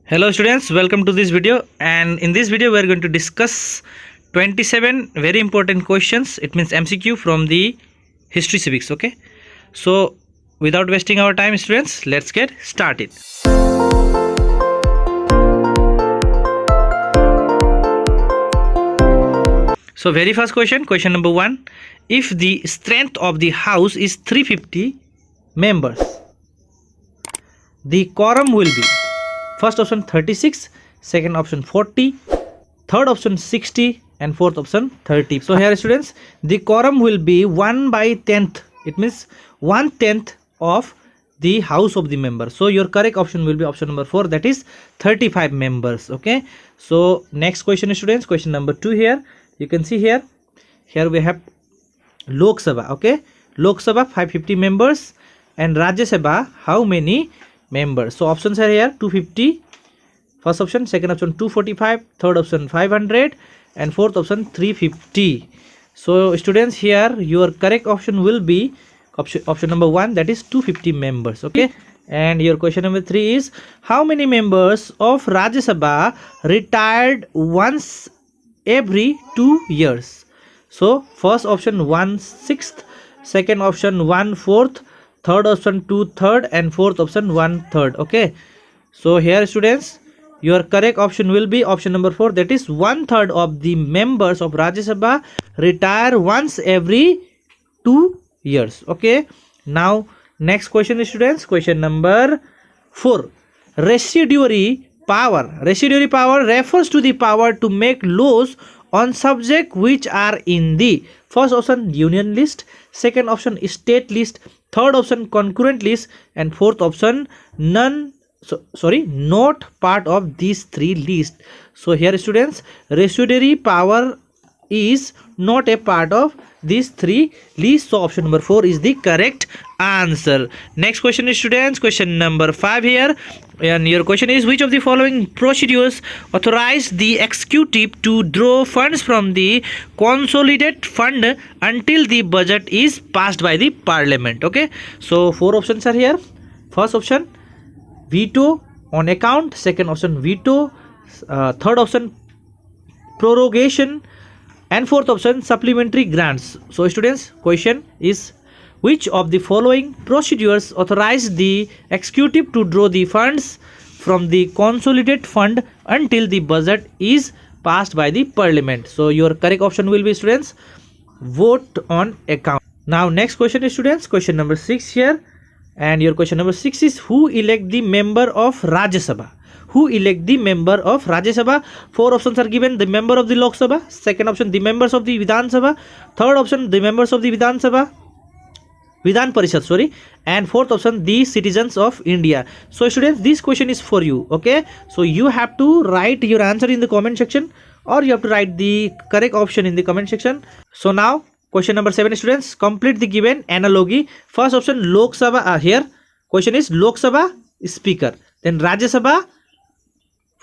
Hello students, welcome to this video, and in this video we are going to discuss 27 very important questions. It means MCQ from the history civics. Okay, so without wasting our time students, let's get started. So very first question number 1, if the strength of the house is 350 members, the quorum will be first option 36, second option 40, third option 60, and fourth option 30. So here students, the quorum will be 1/10th. It means 1/10th of the house of the member. So your correct option will be option number 4, that is 35 members. Okay, so next question students, question number 2. Here you can see here we have Lok Sabha. Okay, Lok Sabha 550 members, and Rajya Sabha how many members? So options are here 250, first option, second option 245, third option 500, and fourth option 350. So students, here your correct option will be option number 1, that is 250 members. Okay, and your question number 3 is how many members of Rajya Sabha retired once every 2 years? So first option 1/6, second option 1/4, third option 2/3, and fourth option 1/3. Okay, so here students, your correct option will be option number 4, that is 1/3 of the members of Rajya Sabha retire once every 2 years. Okay, now next question students, question number 4, residuary power. Residuary power refers to the power to make laws on subject which are in the first option union list, second option state list, third option concurrent list, and fourth option not part of these three lists. So here students, residuary power is not a part of these three lists, so option number 4 is the correct answer. Next question is students, question number 5 here, and your question is which of the following procedures authorize the executive to draw funds from the consolidated fund until the budget is passed by the parliament? Okay, so 4 options are here. First option veto on account, second option veto, third option prorogation, and fourth option supplementary grants. So students, question is which of the following procedures authorize the executive to draw the funds from the consolidated fund until the budget is passed by the parliament? So your correct option will be students vote on account. Now next question is students, question number 6 here, and your question number 6 is who elect the member of Rajya Sabha? Who elect the member of Rajya Sabha? 4 options are given: the member of the Lok Sabha, second option the members of the Vidhan Sabha, third option the members of the Vidhan Parishad, and fourth option the citizens of India. So students, this question is for you. Okay, so you have to write your answer in the comment section, or you have to write the correct option in the comment section. So now question number 7 students, complete the given analogy. First option Lok Sabha, here question is Lok Sabha speaker, then Rajya Sabha,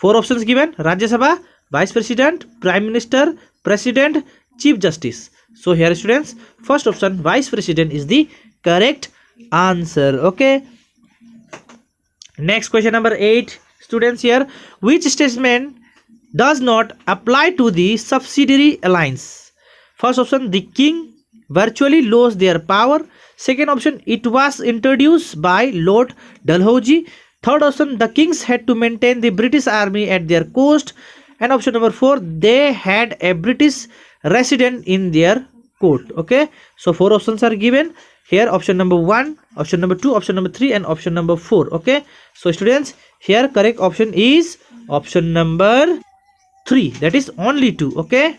4 options given: Rajya Sabha, Vice President, Prime Minister, President, Chief Justice. So here students, first option Vice President is the correct answer. Okay, next question number 8 students, here which statement does not apply to the subsidiary alliance? First option the king virtually lost their power, second option it was introduced by Lord Dalhousie, third option the kings had to maintain the British army at their coast, and option number 4 they had a British resident in their court. Okay, so 4 options are given here: option number 1, option number 2, option number 3, and option number 4. Okay, so students, here correct option is option number 3, that is only 2. Okay,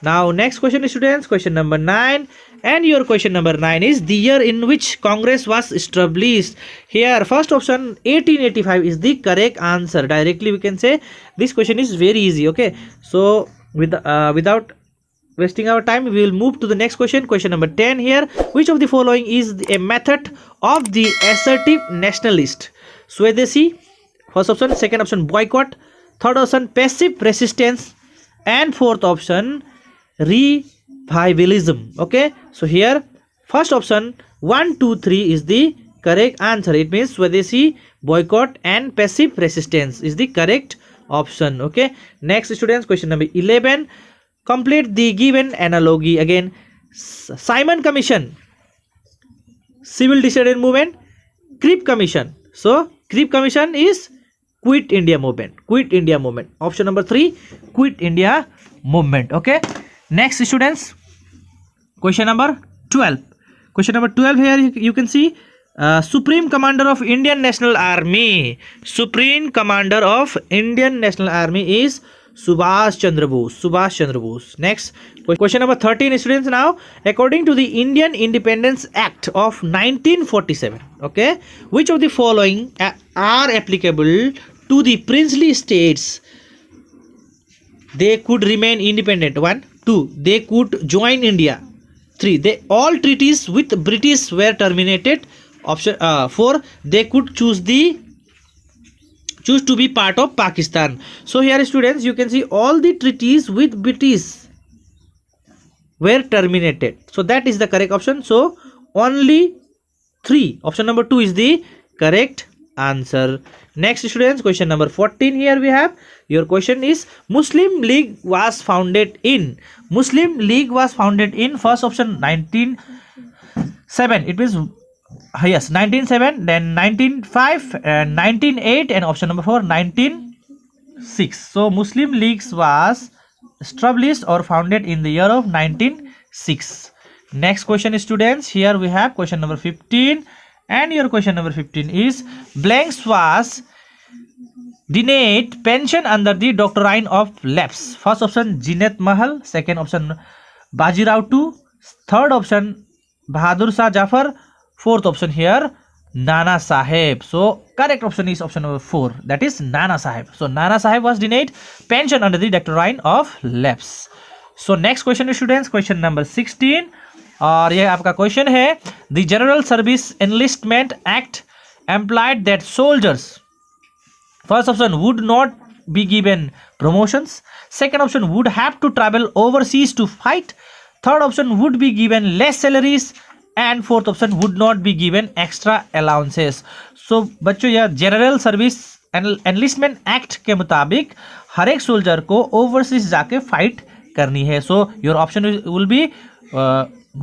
now next question is students, question number 9, and your question number 9 is the year in which Congress was established. Here first option 1885 is the correct answer. Directly we can say this question is very easy. Okay, so without wasting our time, we will move to the next question, question number 10 here. Which of the following is a method of the assertive nationalist? Swadeshi, first option, second option boycott, third option passive resistance, and fourth option revivalism. Okay, so here first option 1, 2, 3 is the correct answer. It means Swadeshi boycott and passive resistance is the correct option. Okay, next students, question number 11. Complete the given analogy. Again, Simon Commission, civil disobedience movement, Crip Commission. So Crip Commission is Quit India movement. Quit India movement. Option number 3, Quit India movement. Okay, next students, question number 12. Question number 12 here you can see Supreme Commander of Indian National Army. Supreme Commander of Indian National Army is Subhash Chandra Bose. Subhash Chandra Bose. Next, question number 13 students now. According to the Indian Independence Act of 1947, okay, which of the following are applicable to the princely states? They could remain independent. 1, 2, they could join India. 3, they all treaties with British were terminated. Option 4, they could choose to be part of Pakistan. So here students, you can see all the treaties with British were terminated. So that is the correct option. So only 3, option number 2 is the correct answer. Next students, question number 14 here we have. Your question is Muslim League was founded in. Muslim League was founded in, first option 1907. It means yes, 1907, then 1905 and 1908, and option number 4 1906. So Muslim Leagues was established or founded in the year of 1906. Next question students, here we have question number 15, and your question number 15 is blanks was denied pension under the doctrine of lapse. First option Jinnat Mahal, second option Bajirao II, third option Bahadur Shah Jafar, fourth option here Nana Sahib. So correct option is option number 4, that is Nana Sahib. So Nana Sahib was denied pension under the doctrine of lapse. So next question students, question number 16, और ये आपका question है the general service enlistment act employed that soldiers. First option would not be given promotions. Second option would have to travel overseas to fight. Third option would be given less salaries. And fourth option would not be given extra allowances. So बच्चों यह general service enlistment act के मुताबिक हर एक soldier को overseas जाके fight करनी है. So your option will be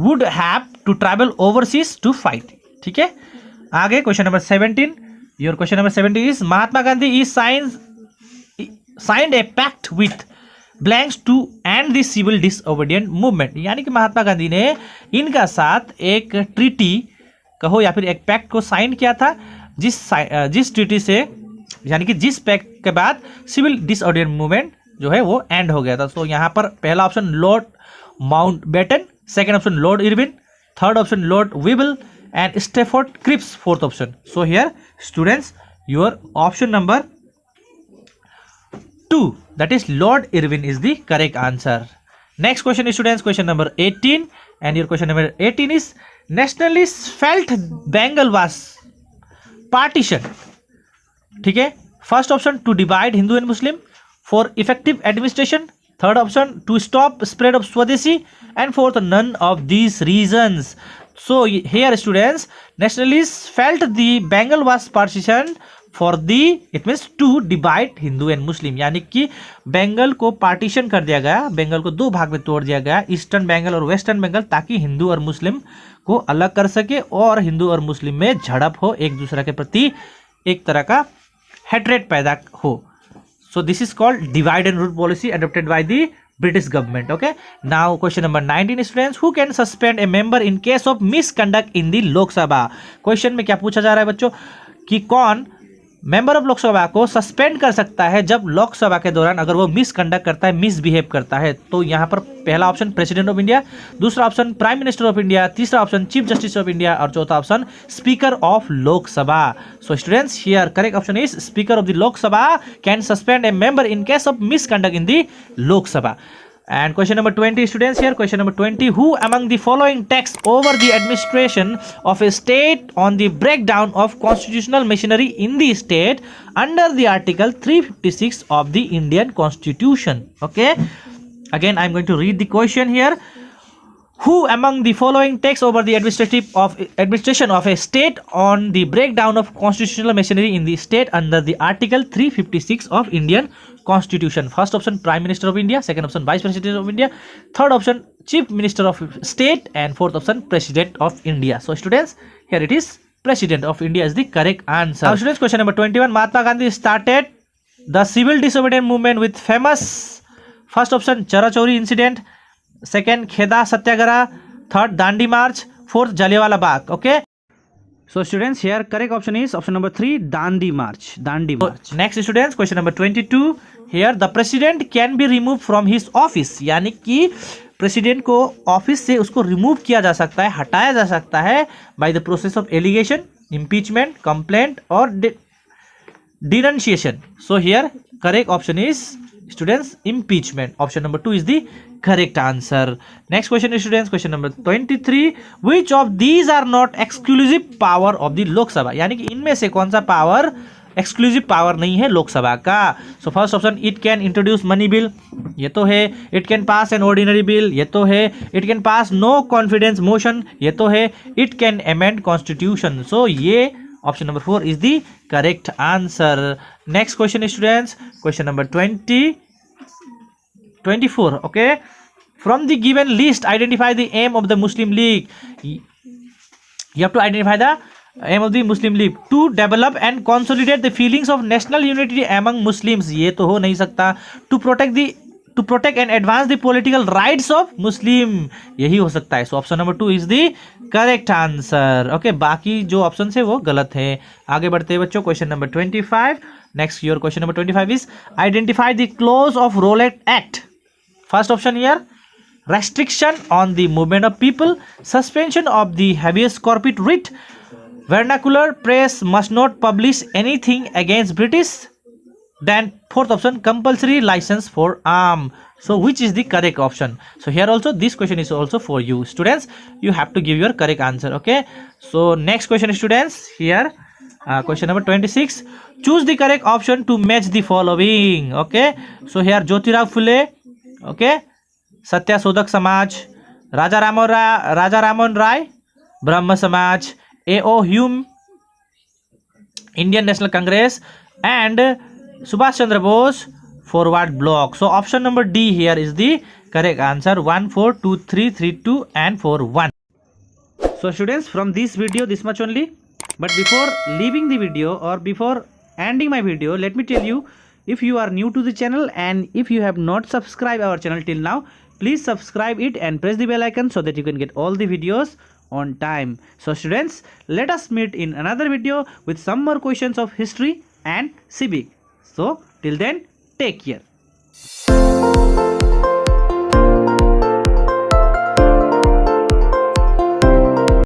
would have to travel overseas to fight. ठीक है, आगे question number 17. Your question number 17 is Mahatma Gandhi is signed a pact with blanks to and the civil disobedient movement. यानी कि महात्मा गांधी ने इनका साथ एक ट्रीटी कहो या फिर एक पैक्ट को साइन किया था जिस ट्रीटी से, यानी कि जिस पैक्ट के बाद सिविल डिसओबीडिएंट मूवमेंट जो है वो एंड हो गया था. तो यहाँ पर पहला option Lord Mountbatten, second option Lord Irwin, third option Lord Wavell and Stafford Cripps, fourth option. So here students, your option number 2, that is Lord Irwin is the correct answer. Next question students, question number 18, and your question number 18 is nationalists felt Bengal was partitioned. ठीक है, first option to divide Hindu and Muslim, for effective administration, third option to stop spread of Swadeshi, and fourth none of these reasons. So here students, nationalists felt the Bengal was partitioned for the, it means to divide Hindu and Muslim. यानी कि बंगाल को partition कर दिया गया, बंगाल को दो भाग में तोड़ दिया गया, ईस्टर्न बंगाल और वेस्टर्न बंगाल, ताकि हिंदू और मुस्लिम को अलग कर सके और हिंदू और मुस्लिम में झड़प हो, एक दूसरे के प्रति एक तरह का हेट्रेट पैदा हो. So this is called divide and rule policy adopted by the British government. Okay, now question number 19 students, who can suspend a member in case of misconduct in the Lok Sabha. Question में क्या पूछा जा रहा है बच्चों कि कौन member of Lok Sabha को सस्पेंड कर सकता है जब लोकसभा के दौरान अगर वो मिसकंडक्ट करता है, मिसबिहेव करता है. तो यहाँ पर पहला ऑप्शन प्रेसिडेंट ऑफ इंडिया, दूसरा option Prime Minister of India, तीसरा option Chief Justice of India और चौथा option Speaker of Lok Sabha. So students, here correct option is Speaker of the Lok Sabha can suspend a member in case of misconduct in the Lok Sabha. And question number 20 students, here question number 20, who among the following takes over the administration of a state on the breakdown of constitutional machinery in the state under the article 356 of the Indian Constitution. Okay, again I am going to read the question here. Who among the following takes over the administration of a state on the breakdown of constitutional machinery in the state under the Article 356 of Indian Constitution? First option, Prime Minister of India. Second option, Vice President of India. Third option, Chief Minister of State. And fourth option, President of India. So students, here it is, President of India is the correct answer. Now students, question number 21. Mahatma Gandhi started the civil disobedience movement with famous, first option, Chara Chauri incident. Second, Kheda Satyagraha. Third, Dandi March. Fourth, Jallianwala Bagh. Okay. So students, here correct option is option number 3, Dandi March. Dandi March. So, next students, question number 22. Here the president can be removed from his office. यानी कि president को office से उसको remove किया जा सकता है, हटाया जा सकता है by the process of allegation, impeachment, complaint और denunciation. So here correct option is students impeachment. Option number 2 is the correct answer. Next question is students, question number 23. Which of these are not exclusive power of the Lok Sabha? यानी कि इनमें से कौन सा power exclusive power नहीं है लोकसभा का? So first option, it can introduce money bill, ये तो है. It can pass an ordinary bill, ये तो है. It can pass no confidence motion, ये तो है. It can amend constitution. So ये option number 4 is the correct answer. Next question is students, question number 24. Okay, from the given list identify the aim of the Muslim League. You have to identify the aim of the Muslim League to develop and consolidate the feelings of national unity among Muslims. ये तो हो नहीं सकता. To protect and advance the political rights of Muslim, यही हो सकता है. So option number 2 is the correct answer. Okay, बाकी जो ऑप्शन है वो गलत है. आगे बढ़ते हैं बच्चों, question number 25. Next your question number 25 is identify the clause of Rowlatt Act. First option here, restriction on the movement of people, suspension of the habeas corpus writ, vernacular press must not publish anything against British. Then fourth option, compulsory license for arm. So which is the correct option? So here also this question is also for you students. You have to give your correct answer. Okay. So next question students, here question number 26. Choose the correct option to match the following. Okay. So here Jyotirao Phule. Okay. Satya Sodak Samaj, Raja Ramon Rai, Brahma Samaj, A.O. Hume, Indian National Congress, and Subhash Chandra Bose Forward Bloc. So option number D here is the correct answer. 1, 4, 2, 3, 3, 2 and 4, 1. So students, from this video this much only. But before leaving the video or before ending my video, let me tell you, if you are new to the channel and if you have not subscribed our channel till now, please subscribe it and press the bell icon so that you can get all the videos on time. So students, let us meet in another video with some more questions of history and civic. So till then, take care.